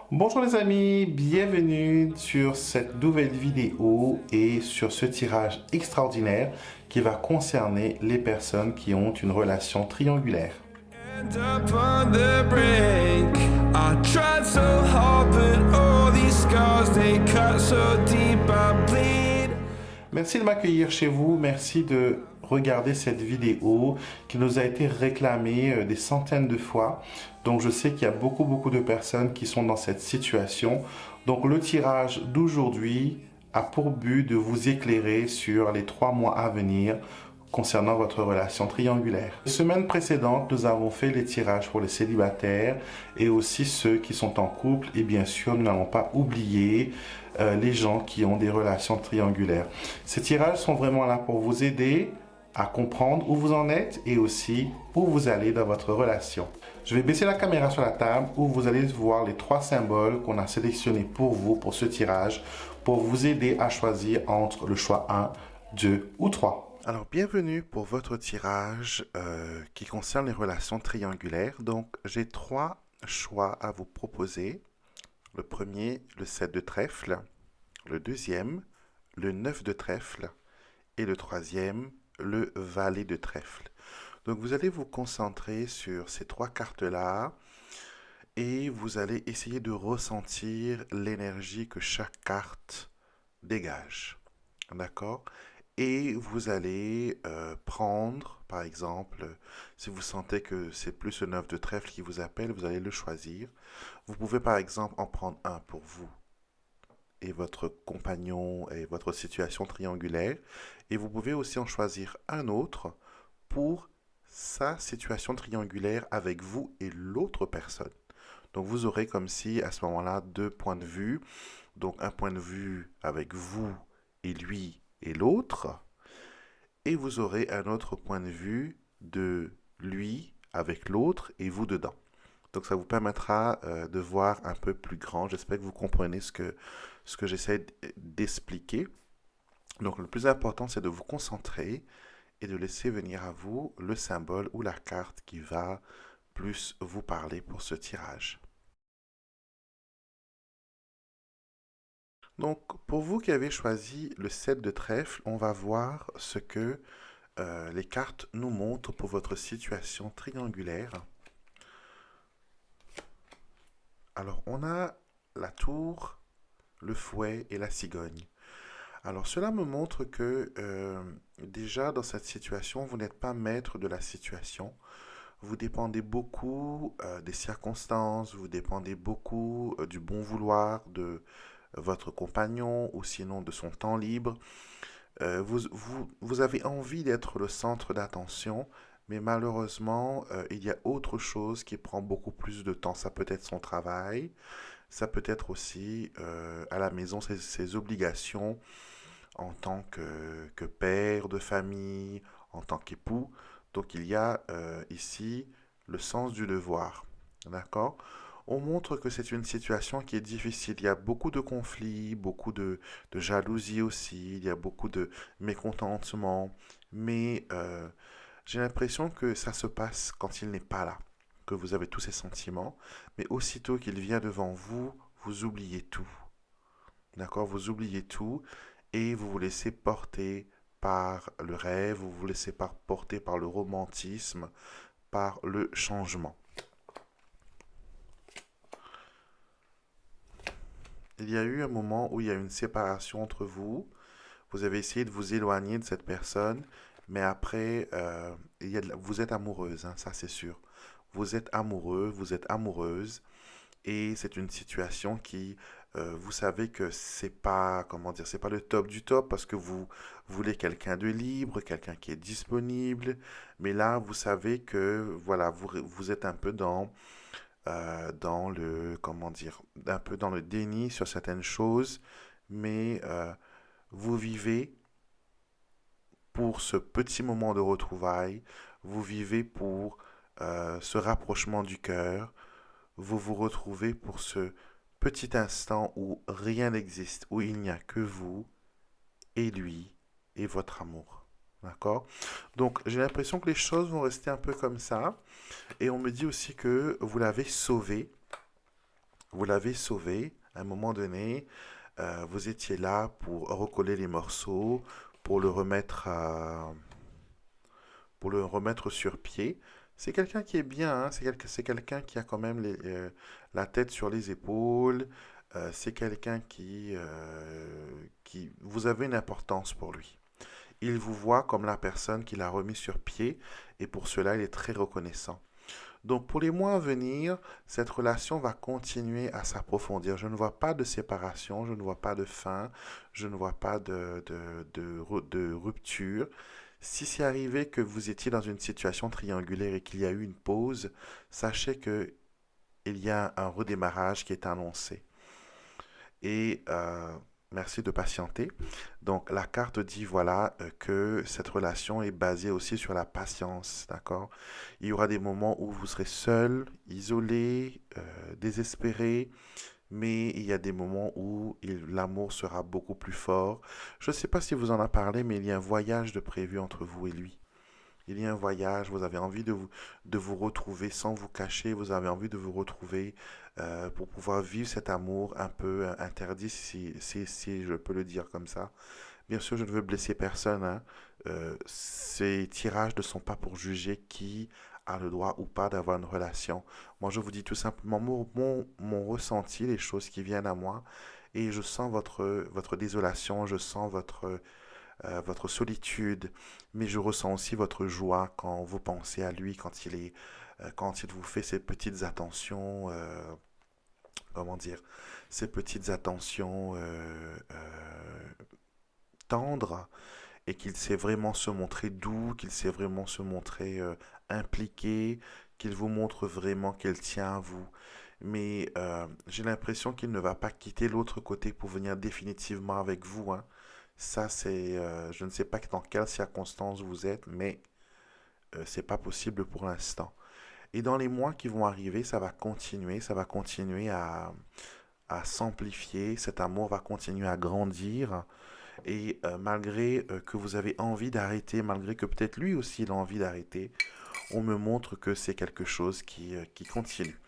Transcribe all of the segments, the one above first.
Bonjour les amis, bienvenue sur cette nouvelle vidéo et sur ce tirage extraordinaire qui va concerner les personnes qui ont une relation triangulaire. End up on the brink. I tried so hard, but all these scars they cut so deep. I bleed. Merci de m'accueillir chez vous, merci de regarder cette vidéo qui nous a été réclamée des centaines de fois. Donc je sais qu'il y a beaucoup de personnes qui sont dans cette situation. Donc le tirage d'aujourd'hui a pour but de vous éclairer sur les 3 mois à venir concernant votre relation triangulaire. La semaine précédente, nous avons fait les tirages pour les célibataires et aussi ceux qui sont en couple. Et bien sûr, nous n'allons pas oublier les gens qui ont des relations triangulaires. Ces tirages sont vraiment là pour vous aider à comprendre où vous en êtes et aussi où vous allez dans votre relation. Je vais baisser la caméra sur la table où vous allez voir les 3 symboles qu'on a sélectionnés pour vous pour ce tirage pour vous aider à choisir entre le choix 1, 2 ou 3. Alors, bienvenue pour votre tirage qui concerne les relations triangulaires. Donc, j'ai 3 choix à vous proposer. Le premier, le 7 de trèfle. Le deuxième, le 9 de trèfle. Et le troisième, le valet de trèfle. Donc, vous allez vous concentrer sur ces 3 cartes-là et vous allez essayer de ressentir l'énergie que chaque carte dégage. D'accord? Et vous allez prendre, par exemple, si vous sentez que c'est plus le 9 de trèfle qui vous appelle, vous allez le choisir. Vous pouvez par exemple en prendre un pour vous et votre compagnon et votre situation triangulaire. Et vous pouvez aussi en choisir un autre pour sa situation triangulaire avec vous et l'autre personne. Donc vous aurez comme si à ce moment-là 2 points de vue. Donc un point de vue avec vous et lui et l'autre. Et vous aurez un autre point de vue de lui avec l'autre et vous dedans. Donc ça vous permettra de voir un peu plus grand. J'espère que vous comprenez ce que j'essaie d'expliquer. Donc le plus important, c'est de vous concentrer et de laisser venir à vous le symbole ou la carte qui va plus vous parler pour ce tirage. Donc, pour vous qui avez choisi le 7 de trèfle, on va voir ce que les cartes nous montrent pour votre situation triangulaire. Alors, on a la tour, le fouet et la cigogne. Alors, cela me montre que déjà dans cette situation, vous n'êtes pas maître de la situation. Vous dépendez beaucoup des circonstances, vous dépendez beaucoup du bon vouloir de votre compagnon ou sinon de son temps libre. Vous avez envie d'être le centre d'attention, mais malheureusement, il y a autre chose qui prend beaucoup plus de temps. Ça peut être son travail, ça peut être aussi à la maison ses obligations en tant que père de famille, en tant qu'époux. Donc il y a ici le sens du devoir. D'accord? On montre que c'est une situation qui est difficile. Il y a beaucoup de conflits, beaucoup de jalousie aussi, il y a beaucoup de mécontentement. Mais j'ai l'impression que ça se passe quand il n'est pas là, que vous avez tous ces sentiments. Mais aussitôt qu'il vient devant vous, vous oubliez tout. D'accord? Vous oubliez tout et vous vous laissez porter par le rêve, vous vous laissez porter par le romantisme, par le changement. Il y a eu un moment où il y a eu une séparation entre vous. Vous avez essayé de vous éloigner de cette personne, mais après, vous êtes amoureuse, hein, ça c'est sûr. Vous êtes amoureux, vous êtes amoureuse, et c'est une situation qui, vous savez que c'est pas, comment dire, c'est pas le top du top parce que vous voulez quelqu'un de libre, quelqu'un qui est disponible, mais là, vous savez que, voilà, vous êtes un peu dans le, comment dire, un peu dans le déni sur certaines choses, mais vous vivez pour ce petit moment de retrouvailles, vous vivez pour ce rapprochement du cœur, vous vous retrouvez pour ce petit instant où rien n'existe, où il n'y a que vous et lui et votre amour. D'accord? Donc j'ai l'impression que les choses vont rester un peu comme ça. Et on me dit aussi que vous l'avez sauvé Vous l'avez sauvé. À un moment donné, vous étiez là pour recoller les morceaux, pour le remettre pour le remettre sur pied. C'est quelqu'un qui est bien, hein. C'est quelqu'un qui a quand même la tête sur les épaules. C'est quelqu'un qui... Vous avez une importance pour lui. Il vous voit comme la personne qui l'a remis sur pied et pour cela, il est très reconnaissant. Donc pour les mois à venir, cette relation va continuer à s'approfondir. Je ne vois pas de séparation, je ne vois pas de fin, je ne vois pas de rupture. Si c'est arrivé que vous étiez dans une situation triangulaire et qu'il y a eu une pause, sachez que il y a un redémarrage qui est annoncé. Et merci de patienter. Donc la carte dit voilà que cette relation est basée aussi sur la patience, d'accord? Il y aura des moments où vous serez seul, isolé, désespéré, mais il y a des moments où l'amour sera beaucoup plus fort. Je ne sais pas si vous en a parlé, mais il y a un voyage de prévu entre vous et lui. Il y a un voyage, vous avez envie de vous retrouver sans vous cacher, vous avez envie de vous retrouver pour pouvoir vivre cet amour un peu interdit, si je peux le dire comme ça. Bien sûr, je ne veux blesser personne, hein. Ces tirages ne sont pas pour juger qui a le droit ou pas d'avoir une relation. Moi, je vous dis tout simplement mon ressenti, les choses qui viennent à moi, et je sens votre désolation, je sens votre solitude, mais je ressens aussi votre joie quand vous pensez à lui, quand il vous fait ces petites attentions, comment dire, ces petites attentions tendres, et qu'il sait vraiment se montrer doux, qu'il sait vraiment se montrer impliqué, qu'il vous montre vraiment qu'il tient à vous. Mais j'ai l'impression qu'il ne va pas quitter l'autre côté pour venir définitivement avec vous, hein. Ça, je ne sais pas dans quelles circonstances vous êtes, mais c'est pas possible pour l'instant. Et dans les mois qui vont arriver, ça va continuer à s'amplifier, cet amour va continuer à grandir. Et malgré que vous avez envie d'arrêter, malgré que peut-être lui aussi il a envie d'arrêter, on me montre que c'est quelque chose qui continue.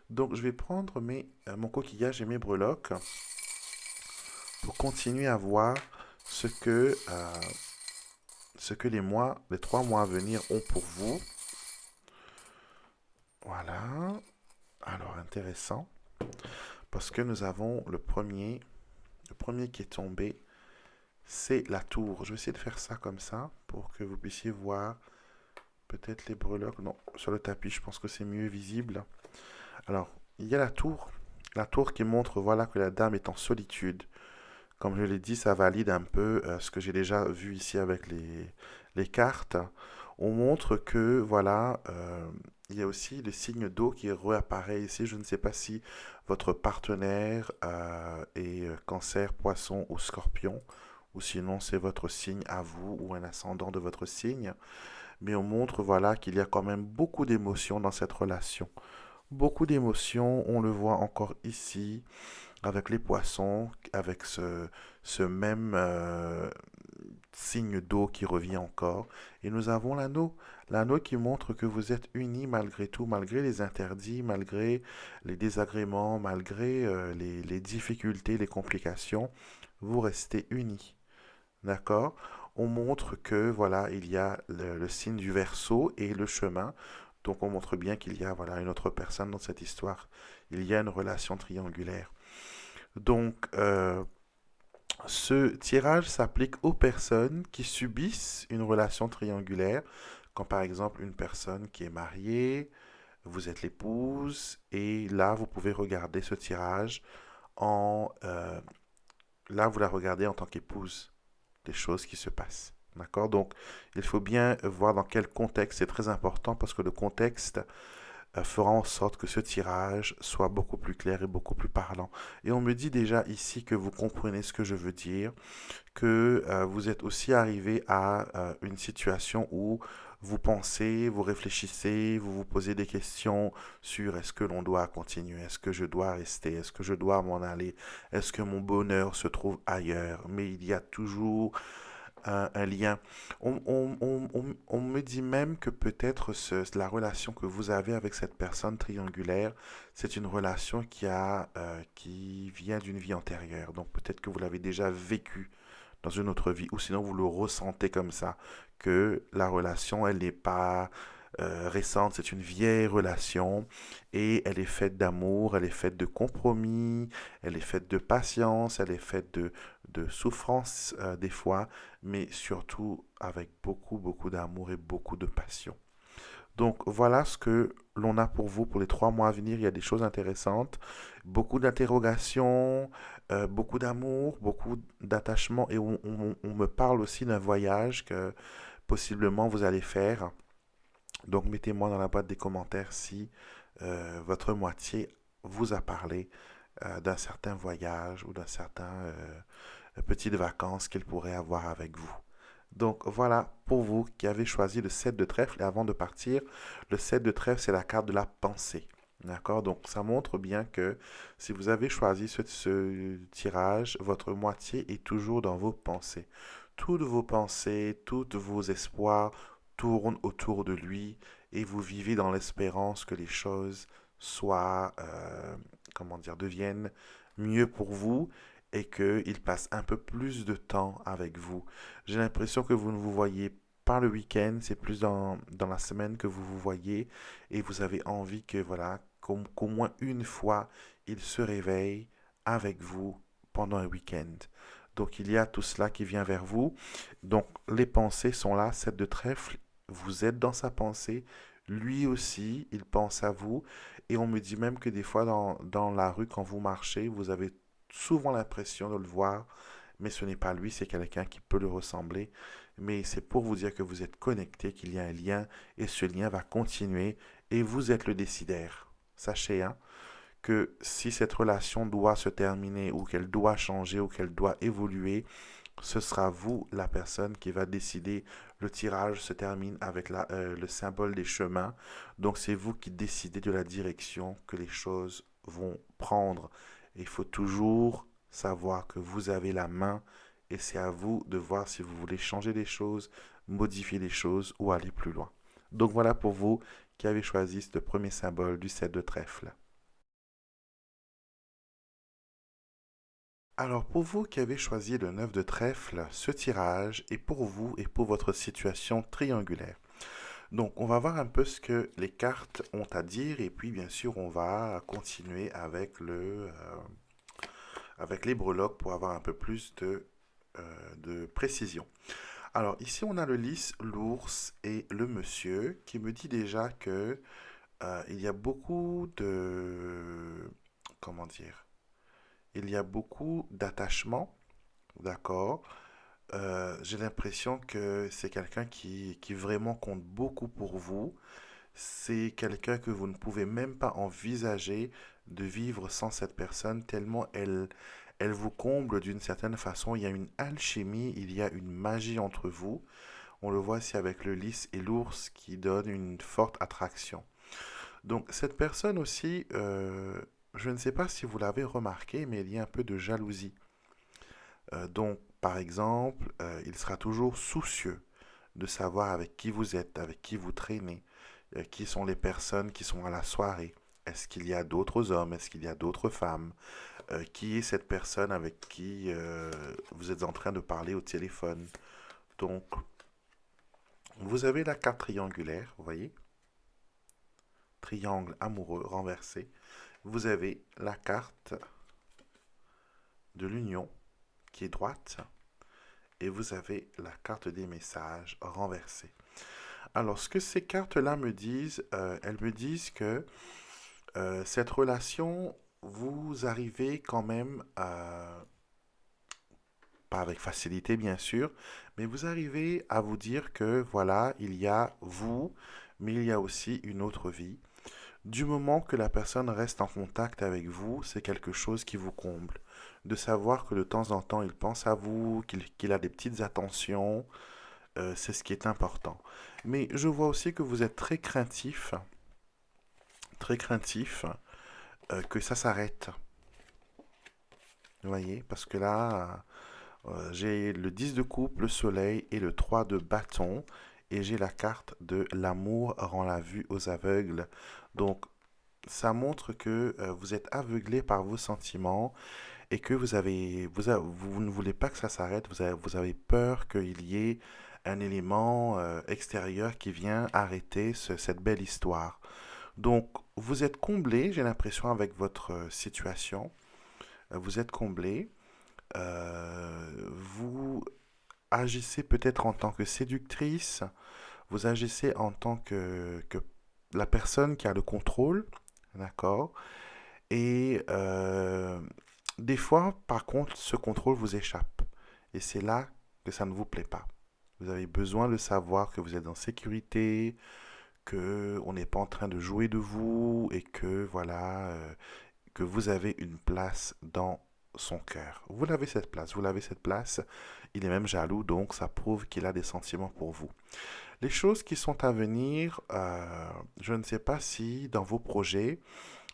Donc je vais prendre mon coquillage et mes breloques pour continuer à voir ce que, euh, ce que les 3 mois à venir ont pour vous. Voilà. Alors intéressant. Parce que nous avons le premier qui est tombé, c'est la tour. Je vais essayer de faire ça comme ça pour que vous puissiez voir peut-être les breloques. Non, sur le tapis, je pense que c'est mieux visible. Alors, il y a la tour qui montre voilà que la dame est en solitude. Comme je l'ai dit, ça valide un peu ce que j'ai déjà vu ici avec les cartes. On montre que voilà, il y a aussi le signe d'eau qui réapparaît ici. Je ne sais pas si votre partenaire est cancer, poisson ou scorpion, ou sinon c'est votre signe à vous ou un ascendant de votre signe. Mais on montre voilà qu'il y a quand même beaucoup d'émotions dans cette relation. Beaucoup d'émotions, on le voit encore ici avec les poissons, avec ce même signe d'eau qui revient encore. Et nous avons l'anneau qui montre que vous êtes unis malgré tout, malgré les interdits, malgré les désagréments, malgré les difficultés, les complications, vous restez unis. D'accord? On montre que voilà, il y a le signe du Verseau et le chemin. Donc on montre bien qu'il y a voilà une autre personne dans cette histoire. Il y a une relation triangulaire. Donc ce tirage s'applique aux personnes qui subissent une relation triangulaire, quand par exemple une personne qui est mariée, vous êtes l'épouse, et là vous pouvez regarder ce tirage en là vous la regardez en tant qu'épouse des choses qui se passent. D'accord? Donc, il faut bien voir dans quel contexte. C'est très important parce que le contexte fera en sorte que ce tirage soit beaucoup plus clair et beaucoup plus parlant. Et on me dit déjà ici que vous comprenez ce que je veux dire, que vous êtes aussi arrivé à une situation où vous pensez, vous réfléchissez, vous vous posez des questions sur est-ce que l'on doit continuer, est-ce que je dois rester, est-ce que je dois m'en aller, est-ce que mon bonheur se trouve ailleurs. Mais il y a toujours un lien. On me dit même que peut-être la relation que vous avez avec cette personne triangulaire, c'est une relation qui vient d'une vie antérieure. Donc peut-être que vous l'avez déjà vécue dans une autre vie, ou sinon vous le ressentez comme ça, que la relation, elle n'est pas récente, c'est une vieille relation, et elle est faite d'amour, elle est faite de compromis, elle est faite de patience, elle est faite de souffrance des fois, mais surtout avec beaucoup, beaucoup d'amour et beaucoup de passion. Donc voilà ce que l'on a pour vous pour les 3 mois à venir. Il y a des choses intéressantes, beaucoup d'interrogations, beaucoup d'amour, beaucoup d'attachement. Et on me parle aussi d'un voyage que possiblement vous allez faire. Donc mettez-moi dans la boîte des commentaires si votre moitié vous a parlé d'un certain voyage ou d'un certain petites vacances qu'il pourrait avoir avec vous. Donc voilà, pour vous qui avez choisi le 7 de trèfle, et avant de partir, le 7 de trèfle, c'est la carte de la pensée. D'accord? Donc ça montre bien que si vous avez choisi ce tirage, votre moitié est toujours dans vos pensées. Toutes vos pensées, tous vos espoirs tournent autour de lui et vous vivez dans l'espérance que les choses soient, comment dire, deviennent mieux pour vous et qu'il passe un peu plus de temps avec vous. J'ai l'impression que vous ne vous voyez pas le week-end, c'est plus dans la semaine que vous vous voyez et vous avez envie que, voilà, qu'au moins une fois, il se réveille avec vous pendant un week-end. Donc il y a tout cela qui vient vers vous. Donc les pensées sont là, 7 de trèfle, vous êtes dans sa pensée, lui aussi, il pense à vous. Et on me dit même que des fois dans la rue, quand vous marchez, vous avez souvent l'impression de le voir, mais ce n'est pas lui, c'est quelqu'un qui peut le ressembler. Mais c'est pour vous dire que vous êtes connecté, qu'il y a un lien, et ce lien va continuer, et vous êtes le décideur. Sachez, hein, que si cette relation doit se terminer, ou qu'elle doit changer, ou qu'elle doit évoluer, ce sera vous, la personne, qui va décider. Le tirage se termine avec le symbole des chemins. Donc c'est vous qui décidez de la direction que les choses vont prendre. Et il faut toujours savoir que vous avez la main et c'est à vous de voir si vous voulez changer les choses, modifier les choses ou aller plus loin. Donc voilà pour vous qui avez choisi ce premier symbole du 7 de trèfle. Alors, pour vous qui avez choisi le 9 de trèfle, ce tirage est pour vous et pour votre situation triangulaire. Donc, on va voir un peu ce que les cartes ont à dire et puis, bien sûr, on va continuer avec avec les breloques pour avoir un peu plus de précision. Alors, ici, on a le lys, l'ours et le monsieur qui me dit déjà que il y a beaucoup de... Comment dire? Il y a beaucoup d'attachement, d'accord? J'ai l'impression que c'est quelqu'un qui vraiment compte beaucoup pour vous. C'est quelqu'un que vous ne pouvez même pas envisager de vivre sans cette personne, tellement elle vous comble d'une certaine façon. Il y a une alchimie, il y a une magie entre vous. On le voit ici avec le lys et l'ours qui donne une forte attraction. Donc cette personne aussi, je ne sais pas si vous l'avez remarqué, mais il y a un peu de jalousie. Donc par exemple, il sera toujours soucieux de savoir avec qui vous êtes, avec qui vous traînez, qui sont les personnes qui sont à la soirée. Est-ce qu'il y a d'autres hommes? Est-ce qu'il y a d'autres femmes? Qui est cette personne avec qui vous êtes en train de parler au téléphone? Donc, vous avez la carte triangulaire, vous voyez? Triangle amoureux renversé. Vous avez la carte de l'union qui est droite et vous avez la carte des messages renversée. Alors, ce que ces cartes-là me disent, elles me disent que cette relation, vous arrivez quand même pas avec facilité bien sûr, mais vous arrivez à vous dire que voilà, il y a vous, mais il y a aussi une autre vie. Du moment que la personne reste en contact avec vous, c'est quelque chose qui vous comble. De savoir que de temps en temps, il pense à vous, qu'il a des petites attentions, c'est ce qui est important. Mais je vois aussi que vous êtes très craintif que ça s'arrête. Vous voyez, parce que là, J'ai le 10 de coupe, le soleil et le 3 de bâton. Et j'ai la carte de l'amour rend la vue aux aveugles. Donc, ça montre que vous êtes aveuglé par vos sentiments et que vous ne voulez pas que ça s'arrête. Vous avez peur qu'il y ait un élément extérieur qui vient arrêter cette belle histoire. Donc, vous êtes comblé, j'ai l'impression, avec votre situation. Vous êtes comblé. Vous agissez peut-être en tant que séductrice. Vous agissez en tant que la personne qui a le contrôle. D'accord? Et des fois, par contre, ce contrôle vous échappe. Et c'est là que ça ne vous plaît pas. Vous avez besoin de savoir que vous êtes en sécurité, que on n'est pas en train de jouer de vous et que voilà, que vous avez une place dans son cœur. Vous l'avez cette place, vous l'avez cette place. Il est même jaloux, donc ça prouve qu'il a des sentiments pour vous. Les choses qui sont à venir, je ne sais pas si dans vos projets,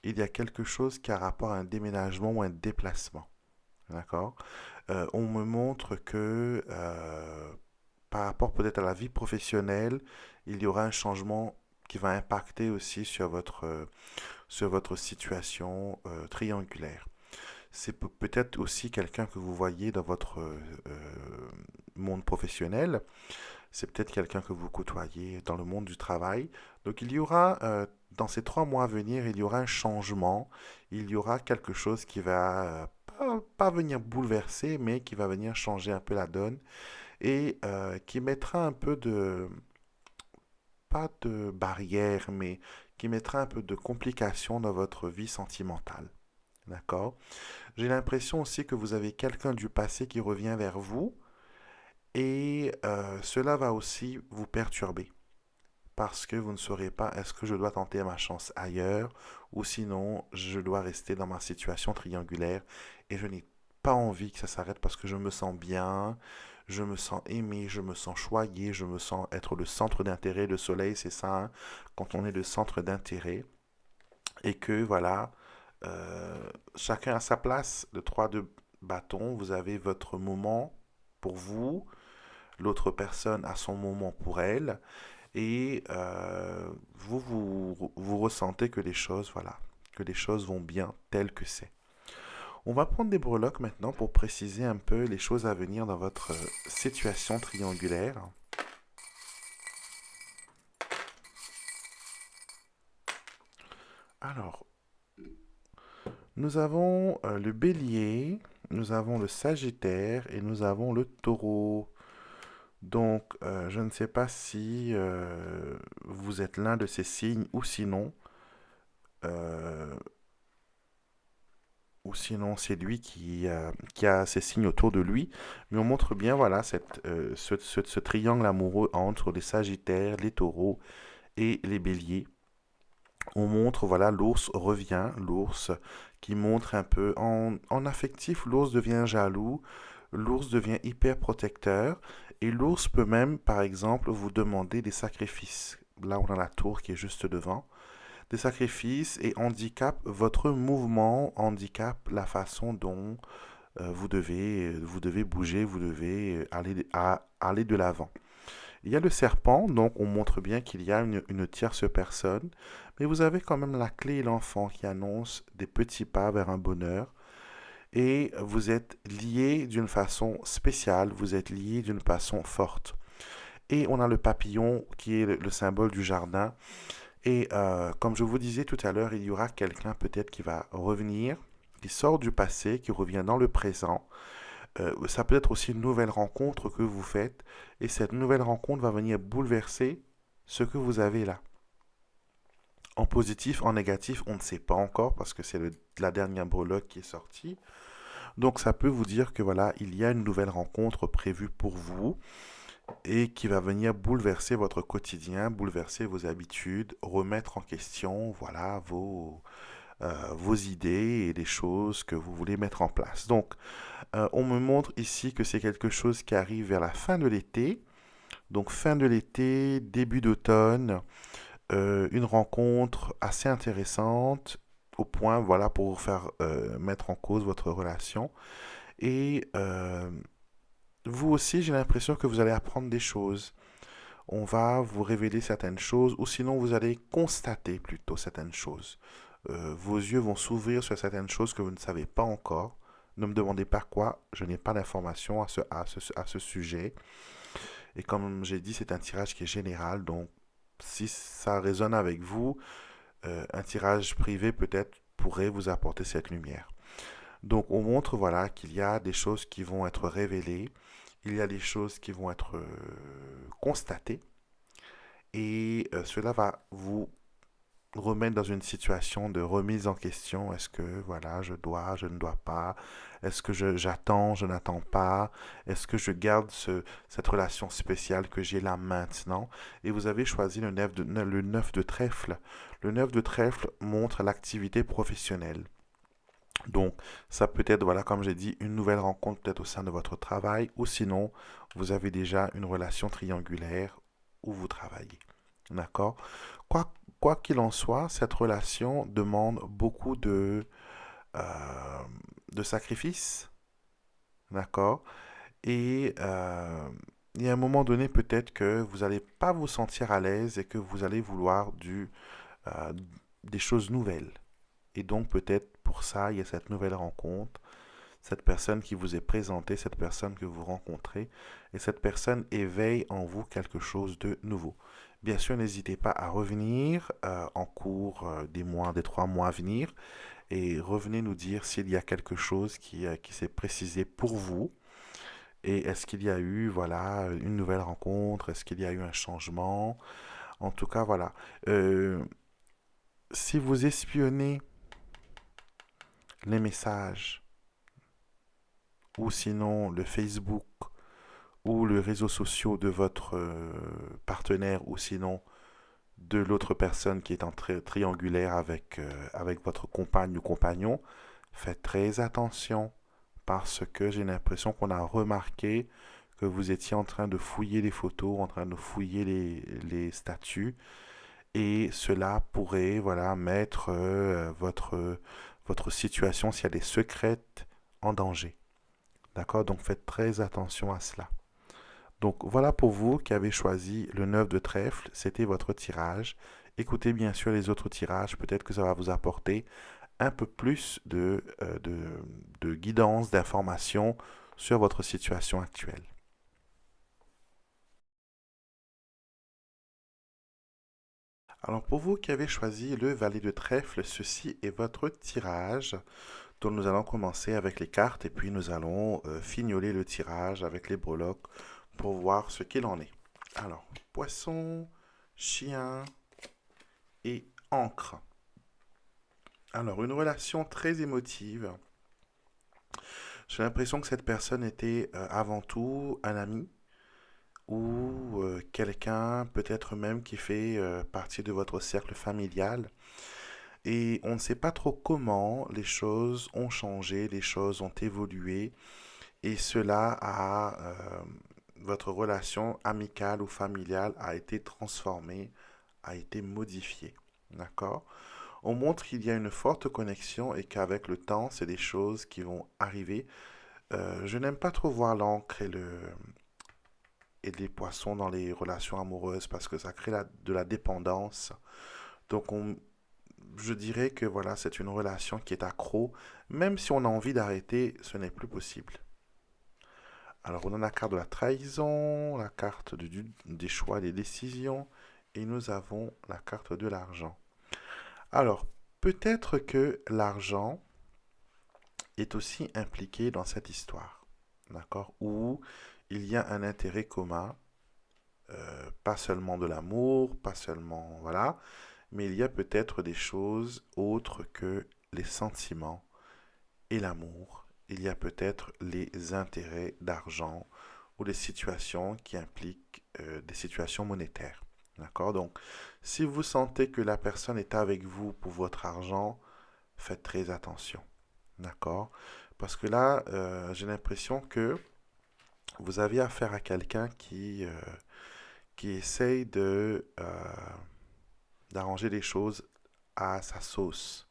il y a quelque chose qui a rapport à un déménagement ou un déplacement. D'accord? On me montre que par rapport peut-être à la vie professionnelle, il y aura un changement qui va impacter aussi sur votre situation triangulaire. C'est peut-être aussi quelqu'un que vous voyez dans votre monde professionnel. C'est peut-être quelqu'un que vous côtoyez dans le monde du travail. Donc il y aura, dans ces 3 mois à venir, il y aura un changement. Il y aura quelque chose qui va pas venir bouleverser, mais qui va venir changer un peu la donne et qui mettra un peu pas de barrière, mais qui mettra un peu de complications dans votre vie sentimentale. D'accord? J'ai l'impression aussi que vous avez quelqu'un du passé qui revient vers vous et cela va aussi vous perturber parce que vous ne saurez pas est-ce que je dois tenter ma chance ailleurs ou sinon je dois rester dans ma situation triangulaire et je n'ai pas envie que ça s'arrête parce que je me sens bien, je me sens aimé, je me sens choyé, je me sens être le centre d'intérêt. Le soleil, c'est ça, hein, quand on est le centre d'intérêt et que voilà, chacun a sa place. Le 3 de bâton, vous avez votre moment pour vous, l'autre personne a son moment pour elle, et vous ressentez que les choses, voilà, que les choses vont bien telles que c'est. On va prendre des breloques maintenant pour préciser un peu les choses à venir dans votre situation triangulaire. Alors, nous avons le bélier, nous avons le sagittaire et nous avons le taureau. Donc, je ne sais pas si vous êtes l'un de ces signes euh, ou sinon c'est lui qui a ces signes autour de lui. Mais on montre bien, voilà, ce triangle amoureux entre les sagittaires, les taureaux et les béliers. On montre, voilà, l'ours revient, l'ours qui montre un peu en affectif, l'ours devient jaloux, l'ours devient hyper protecteur et l'ours peut même, par exemple, vous demander des sacrifices. Là, on a la tour qui est juste devant. Des sacrifices et handicap votre mouvement, handicap la façon dont vous devez bouger, vous devez aller de l'avant. Il y a le serpent, donc on montre bien qu'il y a une tierce personne, mais vous avez quand même la clé et l'enfant qui annonce des petits pas vers un bonheur. Et vous êtes liés d'une façon spéciale, vous êtes liés d'une façon forte. Et on a le papillon qui est le symbole du jardin. Et comme je vous disais tout à l'heure, il y aura quelqu'un peut-être qui va revenir, qui sort du passé, qui revient dans le présent. Ça peut être aussi une nouvelle rencontre que vous faites. Et cette nouvelle rencontre va venir bouleverser ce que vous avez là. En positif, en négatif, on ne sait pas encore parce que c'est la dernière breloque qui est sortie. Donc ça peut vous dire que voilà, il y a une nouvelle rencontre prévue pour vous et qui va venir bouleverser votre quotidien, bouleverser vos habitudes, remettre en question voilà vos idées et les choses que vous voulez mettre en place. Donc on me montre ici que c'est quelque chose qui arrive vers la fin de l'été. Donc fin de l'été, début d'automne, une rencontre assez intéressante au point, voilà, pour vous faire mettre en cause votre relation. Et vous aussi, j'ai l'impression que vous allez apprendre des choses. On va vous révéler certaines choses, ou sinon vous allez constater plutôt certaines choses. Vos yeux vont s'ouvrir sur certaines choses que vous ne savez pas encore. Ne me demandez pas quoi, je n'ai pas d'informations à ce sujet. Et comme j'ai dit, c'est un tirage qui est général, donc si ça résonne avec vous, un tirage privé peut-être pourrait vous apporter cette lumière. Donc on montre voilà qu'il y a des choses qui vont être révélées, il y a des choses qui vont être constatées et cela va vous remettre dans une situation de remise en question. Est-ce que voilà, je dois, je ne dois pas? Est-ce que j'attends, je n'attends pas? Est-ce que je garde cette relation spéciale que j'ai là maintenant? Et vous avez choisi le 9 de trèfle. Le 9 de trèfle montre l'activité professionnelle. Donc, ça peut être, voilà, comme j'ai dit, une nouvelle rencontre peut-être au sein de votre travail, ou sinon, vous avez déjà une relation triangulaire où vous travaillez. D'accord? Quoi Quoi qu'il en soit, cette relation demande beaucoup euh, de sacrifices. D'accord? Et il y a un moment donné, peut-être que vous n'allez pas vous sentir à l'aise et que vous allez vouloir euh, des choses nouvelles. Et donc peut-être pour ça, il y a cette nouvelle rencontre, cette personne qui vous est présentée, cette personne que vous rencontrez, et cette personne éveille en vous quelque chose de nouveau. Bien sûr, n'hésitez pas à revenir en cours des mois, des 3 mois à venir, et revenez nous dire s'il y a quelque chose qui s'est précisé pour vous, et est-ce qu'il y a eu, voilà, une nouvelle rencontre, est-ce qu'il y a eu un changement. En tout cas, voilà. Euh, Si vous espionnez les messages, ou sinon le Facebook ou le réseau social de votre partenaire, ou sinon de l'autre personne qui est en triangulaire avec votre compagne ou compagnon, faites très attention parce que j'ai l'impression qu'on a remarqué que vous étiez en train de fouiller les photos, en train de fouiller les statuts, et cela pourrait voilà, mettre votre situation, si elle est secrète, en danger. D'accord? Donc faites très attention à cela. Donc voilà pour vous qui avez choisi le 9 de trèfle, c'était votre tirage. Écoutez bien sûr les autres tirages, peut-être que ça va vous apporter un peu plus de guidance, d'information sur votre situation actuelle. Alors pour vous qui avez choisi le valet de trèfle, ceci est votre tirage. Donc nous allons commencer avec les cartes et puis nous allons fignoler le tirage avec les breloques pour voir ce qu'il en est. Alors, poisson, chien et encre. Alors, une relation très émotive. J'ai l'impression que cette personne était avant tout un ami ou quelqu'un peut-être même qui fait partie de votre cercle familial. Et on ne sait pas trop comment les choses ont changé, les choses ont évolué. Et cela votre relation amicale ou familiale a été transformée, a été modifiée. D'accord? On montre qu'il y a une forte connexion et qu'avec le temps, c'est des choses qui vont arriver. Je n'aime pas trop voir l'encre et les poissons dans les relations amoureuses parce que ça crée de la dépendance. Donc je dirais que voilà, c'est une relation qui est accro. Même si on a envie d'arrêter, ce n'est plus possible. Alors, on a la carte de la trahison, la carte des choix et des décisions, et nous avons la carte de l'argent. Alors, peut-être que l'argent est aussi impliqué dans cette histoire, d'accord? Où il y a un intérêt commun, pas seulement de l'amour, pas seulement, voilà, mais il y a peut-être des choses autres que les sentiments et l'amour. Il y a peut-être les intérêts d'argent ou des situations qui impliquent des situations monétaires. D'accord? Donc, si vous sentez que la personne est avec vous pour votre argent, faites très attention. D'accord? Parce que là, j'ai l'impression que vous avez affaire à quelqu'un qui essaye d'arranger les choses à sa sauce.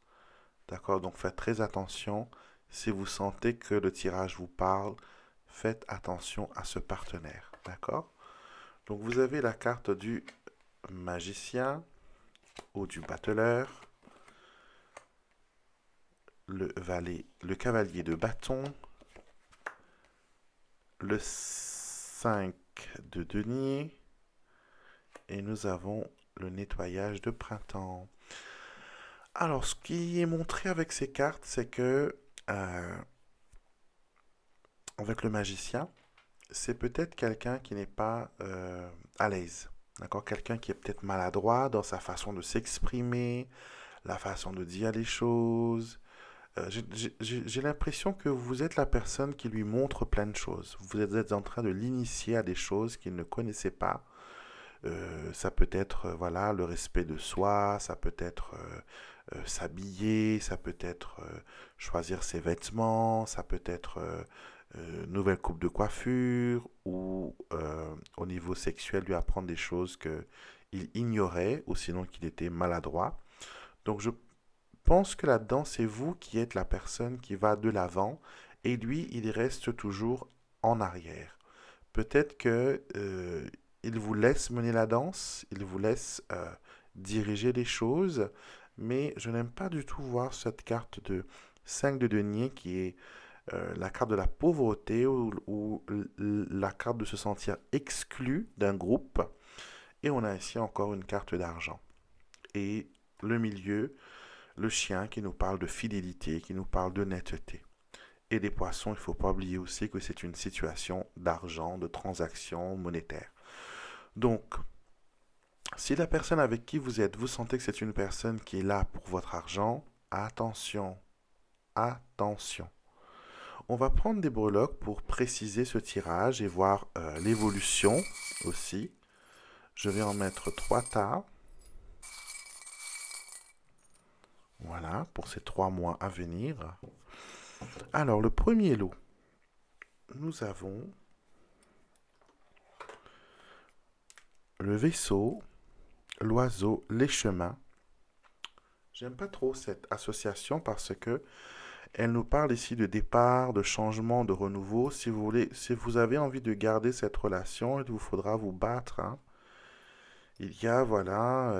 D'accord? Donc faites très attention. Si vous sentez que le tirage vous parle, faites attention à ce partenaire, d'accord? Donc vous avez la carte du magicien ou du battleur, le cavalier de bâton, le 5 de denier, et nous avons le nettoyage de printemps. Alors, ce qui est montré avec ces cartes, c'est que avec le magicien, c'est peut-être quelqu'un qui n'est pas à l'aise. D'accord? Quelqu'un qui est peut-être maladroit dans sa façon de s'exprimer, la façon de dire les choses. J'ai l'impression que vous êtes la personne qui lui montre plein de choses. Vous êtes en train de l'initier à des choses qu'il ne connaissait pas. Ça peut être voilà, le respect de soi, ça peut être s'habiller, ça peut être choisir ses vêtements, ça peut être nouvelle coupe de coiffure ou au niveau sexuel lui apprendre des choses qu'il ignorait ou sinon qu'il était maladroit. Donc je pense que là-dedans, c'est vous qui êtes la personne qui va de l'avant et lui, il reste toujours en arrière. Peut-être que il vous laisse mener la danse, il vous laisse diriger les choses, mais je n'aime pas du tout voir cette carte de 5 de denier qui est la carte de la pauvreté ou la carte de se sentir exclu d'un groupe. Et on a ici encore une carte d'argent. Et le milieu, le chien qui nous parle de fidélité, qui nous parle d'honnêteté. Et des poissons, il ne faut pas oublier aussi que c'est une situation d'argent, de transaction monétaire. Donc, si la personne avec qui vous êtes, vous sentez que c'est une personne qui est là pour votre argent, attention, attention. On va prendre des breloques pour préciser ce tirage et voir l'évolution aussi. Je vais en mettre 3 tas. Voilà, pour ces 3 mois à venir. Alors, le premier lot, nous avons le vaisseau, l'oiseau, les chemins. J'aime pas trop cette association parce que elle nous parle ici de départ, de changement, de renouveau. Si vous voulez, si vous avez envie de garder cette relation, il vous faudra vous battre. Hein. Il y a, voilà,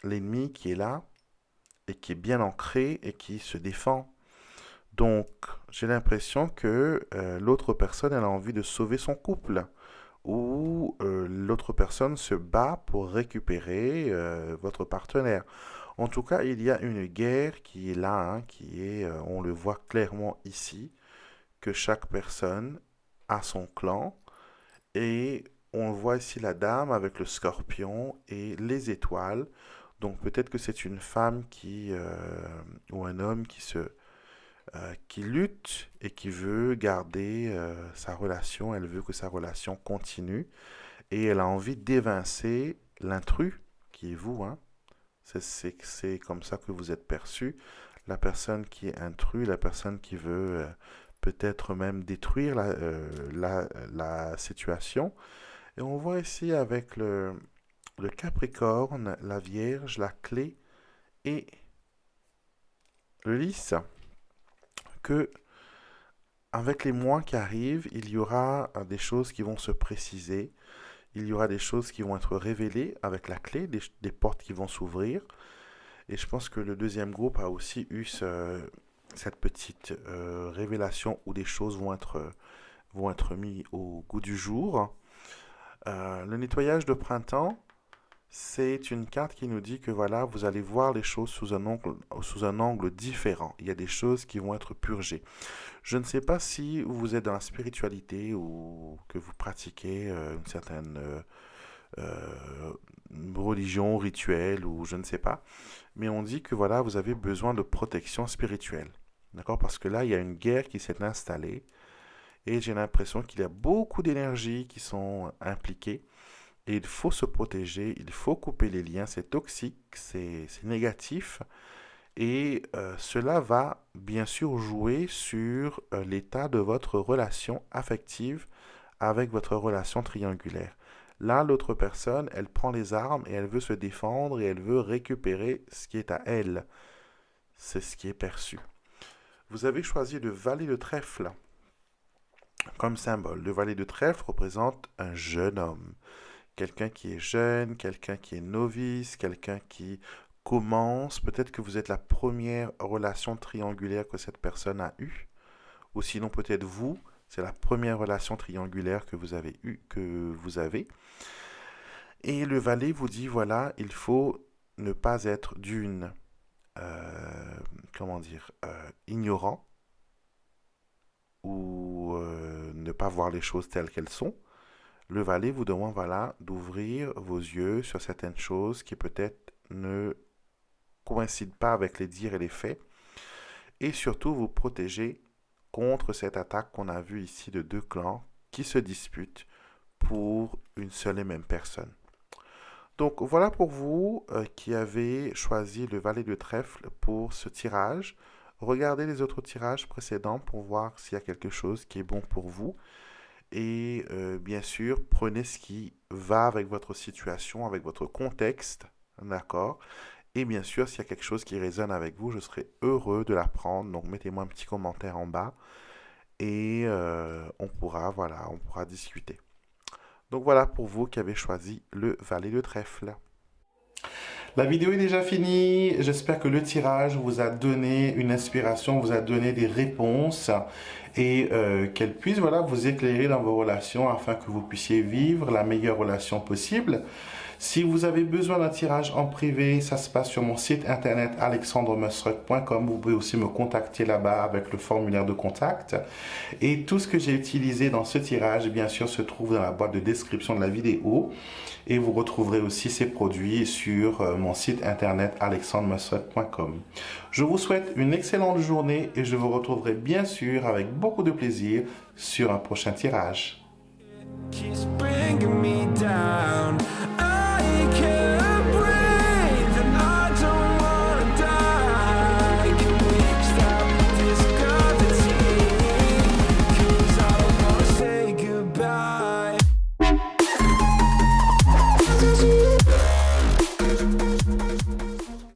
l'ennemi qui est là et qui est bien ancré et qui se défend. Donc, j'ai l'impression que l'autre personne, elle a envie de sauver son couple. Ou l'autre personne se bat pour récupérer votre partenaire. En tout cas, il y a une guerre qui est là, hein, qui est, on le voit clairement ici, que chaque personne a son clan. Et on voit ici la dame avec le scorpion et les étoiles. Donc peut-être que c'est une femme ou un homme qui lutte et qui veut garder sa relation. Elle veut que sa relation continue. Et elle a envie d'évincer l'intrus, qui est vous, hein. C'est comme ça que vous êtes perçu. La personne qui est intrus, la personne qui veut peut-être même détruire la situation. Et on voit ici avec le Capricorne, la Vierge, la Clé et le Lys, que avec les mois qui arrivent, il y aura des choses qui vont se préciser. Il y aura des choses qui vont être révélées avec la clé, des portes qui vont s'ouvrir. Et je pense que le deuxième groupe a aussi eu cette petite révélation où des choses vont être mises au goût du jour. Le nettoyage de printemps, c'est une carte qui nous dit que voilà, vous allez voir les choses sous un angle différent. Il y a des choses qui vont être purgées. Je ne sais pas si vous êtes dans la spiritualité ou que vous pratiquez une certaine religion, rituel ou je ne sais pas. Mais on dit que voilà, vous avez besoin de protection spirituelle. D'accord? Parce que là, il y a une guerre qui s'est installée et j'ai l'impression qu'il y a beaucoup d'énergies qui sont impliquées. Et il faut se protéger, il faut couper les liens, c'est toxique, c'est négatif. Et cela va bien sûr jouer sur l'état de votre relation affective avec votre relation triangulaire. Là, l'autre personne, elle prend les armes et elle veut se défendre et elle veut récupérer ce qui est à elle. C'est ce qui est perçu. Vous avez choisi le valet de trèfle comme symbole. Le valet de trèfle représente un jeune homme. Quelqu'un qui est jeune, quelqu'un qui est novice, quelqu'un qui commence. Peut-être que vous êtes la première relation triangulaire que cette personne a eue. Ou sinon peut-être vous, c'est la première relation triangulaire que vous avez eue, que vous avez. Et le valet vous dit, voilà, il faut ne pas être ignorant ou ne pas voir les choses telles qu'elles sont. Le valet vous demande, voilà, d'ouvrir vos yeux sur certaines choses qui peut-être ne coïncident pas avec les dires et les faits. Et surtout, vous protéger contre cette attaque qu'on a vue ici de deux clans qui se disputent pour une seule et même personne. Donc voilà pour vous qui avez choisi le valet de trèfle pour ce tirage. Regardez les autres tirages précédents pour voir s'il y a quelque chose qui est bon pour vous. Et bien sûr, prenez ce qui va avec votre situation, avec votre contexte, d'accord? Et bien sûr, s'il y a quelque chose qui résonne avec vous, je serai heureux de l'apprendre. Donc mettez-moi un petit commentaire en bas et on pourra discuter. Donc voilà pour vous qui avez choisi le valet de trèfle. La vidéo est déjà finie. J'espère que le tirage vous a donné une inspiration, vous a donné des réponses et qu'elle puisse vous éclairer dans vos relations afin que vous puissiez vivre la meilleure relation possible. Si vous avez besoin d'un tirage en privé, ça se passe sur mon site internet alexandremusruck.com. Vous pouvez aussi me contacter là-bas avec le formulaire de contact. Et tout ce que j'ai utilisé dans ce tirage, bien sûr, se trouve dans la boîte de description de la vidéo. Et vous retrouverez aussi ces produits sur mon site internet alexandremusruck.com. Je vous souhaite une excellente journée et je vous retrouverai bien sûr avec beaucoup de plaisir sur un prochain tirage. Keeps bringing me down.